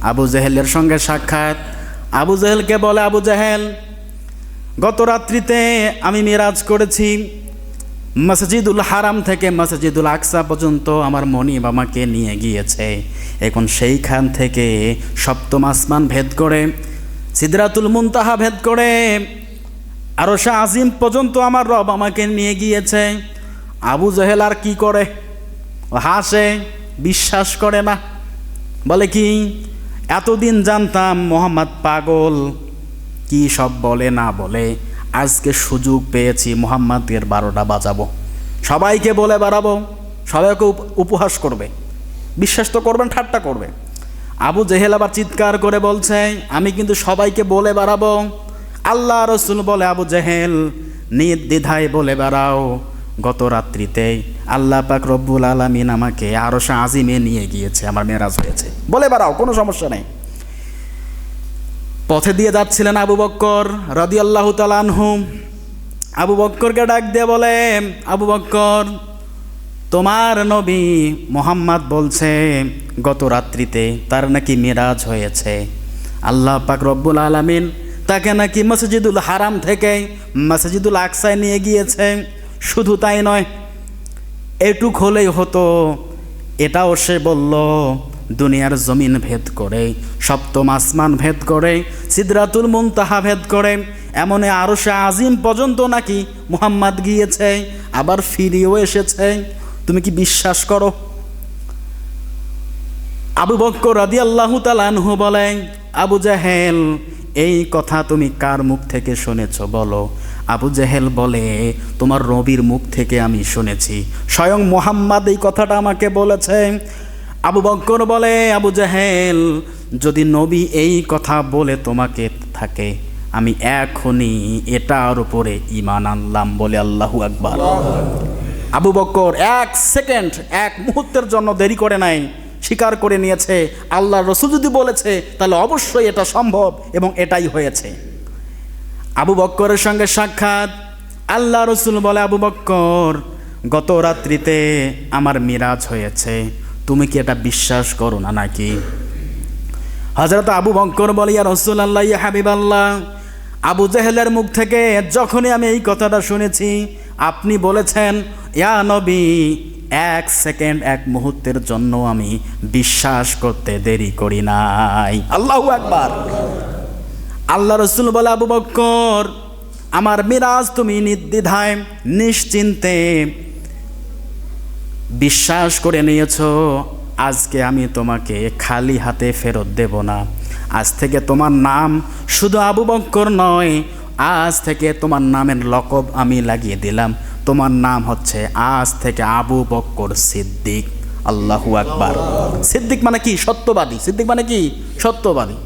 আবু জেহেলের সঙ্গে সাক্ষাৎ। আবু জেহেলকে বলে, আবু জেহেল, গত রাত্রিতে আমি মিরাজ করেছি, মসজিদুল হারাম থেকে মসজিদুল আকসা পর্যন্ত আমার মনিব আমাকে নিয়ে গিয়েছে। এখন সেইখান থেকে সপ্তম আসমান ভেদ করে, সিদরাতুল মুনতাহা ভেদ করে, আরশে আজিম পর্যন্ত আমার রব আমাকে নিয়ে গিয়েছে। আবু জেহেল আর কি করে? হাসে, বিশ্বাস করে না। বলে কি, এতদিন জানতাম মোহাম্মদ পাগল, কি সব বলে না বলে, আজকে সুযোগ পেয়েছি মোহাম্মদের 12টা বাজাবো, সবাইকে বলে বেড়াবো, সবাইকে উপহাস করবে, বিশ্বাস তো করবেন, ঠাট্টা করবে। আবু জেহেল আবার চিৎকার করে বলছে, আমি কিন্তু সবাইকে বলে বেড়াবো। আল্লাহ রসুল বলে, আবু জেহেল নির্দ্বিধায় বলে বেড়াও, গত রাত্রিতে আল্লাহ পাক রব্বুল আলামিন আমাকে আরশে আজিমে নিয়ে গিয়েছে, আমার মেরাজ হয়েছে, বলে বেড়াও, কোনো সমস্যা নেই। পথে দিয়ে যাচ্ছিলেন আবু বক্কর রাদিয়াল্লাহু তাআলা আনহু। আবু বক্করকে ডাক দিয়ে বলে, আবু বক্কর, তোমার নবী মুহাম্মদ বলছে গত রাত্রিতে তার নাকি মিরাজ হয়েছে, আল্লাহ পাক রব্বুল আলামিন তাকে নাকি মসজিদুল হারাম থেকে মসজিদুল আকসায় নিয়ে গিয়েছে। শুধু তাই নয়, এটুক হলেই হতো, এটাও সে বলল, দুনিয়ার জমিন ভেদ করে, সপ্তম আসমান ভেদ করে, সিদরাতুল মুনতাহা ভেদ করে, এমন আরশে আজিম পর্যন্ত নাকি মুহাম্মদ গিয়েছে, আবার ফিরেও এসেছে। তুমি কি বিশ্বাস করো? আবু বক্কর রাদিয়াল্লাহু তাআলা আনহু বলেন, আবু জেহেল, এই কথা তুমি কার মুখ থেকে শুনেছ বলো? আবু জেহেল বলে, তোমার নবীর মুখ থেকে আমি শুনেছি, স্বয়ং মুহাম্মদ এই কথাটা আমাকে বলেছে। আবু বক্কর বলে, আবু জেহেল, যদি নবী এই কথা বলে তোমাকে থাকে, আমি এখনই এটার উপরে ঈমান আনলাম, বলে আল্লাহু আকবার। আবু বক্কর 1 সেকেন্ড, 1 মুহূর্তের জন্য দেরি করে নাই, স্বীকার করে নিয়েছে, আল্লাহ রসুল যদি বলেছে তাহলে অবশ্যই এটা সম্ভব, এবং এটাই হয়েছে। আবু বক্করের সঙ্গে সাক্ষাৎ। আল্লাহ রসুল বলে, আবু বক্কর, গত রাত্রিতে আমার মিরাজ হয়েছে, তুমি কি এটা বিশ্বাস করো না নাকি? হযরত আবু বক্কর বলে, ইয়া রাসূলুল্লাহ, ইয়া হাবিবাল্লাহ, আবু জেহেলের মুখ থেকে যখনই আমি এই কথাটা শুনেছি, আপনি বলেছেন, ইয়া নবী, 1 সেকেন্ড, 1 মুহূর্তের জন্য আমি বিশ্বাস করতে দেরি করি নাই। আল্লাহু আকবার। আল্লাহ রসুল বলে, আবু বক্কর, আমার মিরাজ তুমি নির্দ্বিধায় নিশ্চিন্তে বিশ্বাস করে নিয়েছো, আজকে আমি তোমাকে খালি হাতে ফেরত দেব না। আজ থেকে তোমার নাম শুধু আবু বক্কর নয়, আজ থেকে তোমার নামের লকব আমি লাগিয়ে দিলাম, তোমার নাম হচ্ছে আজ থেকে আবু বক্কর সিদ্দিক। আল্লাহু আকবার। সিদ্দিক মানে কি? সত্যবাদী। সিদ্দিক মানে কি? সত্যবাদী।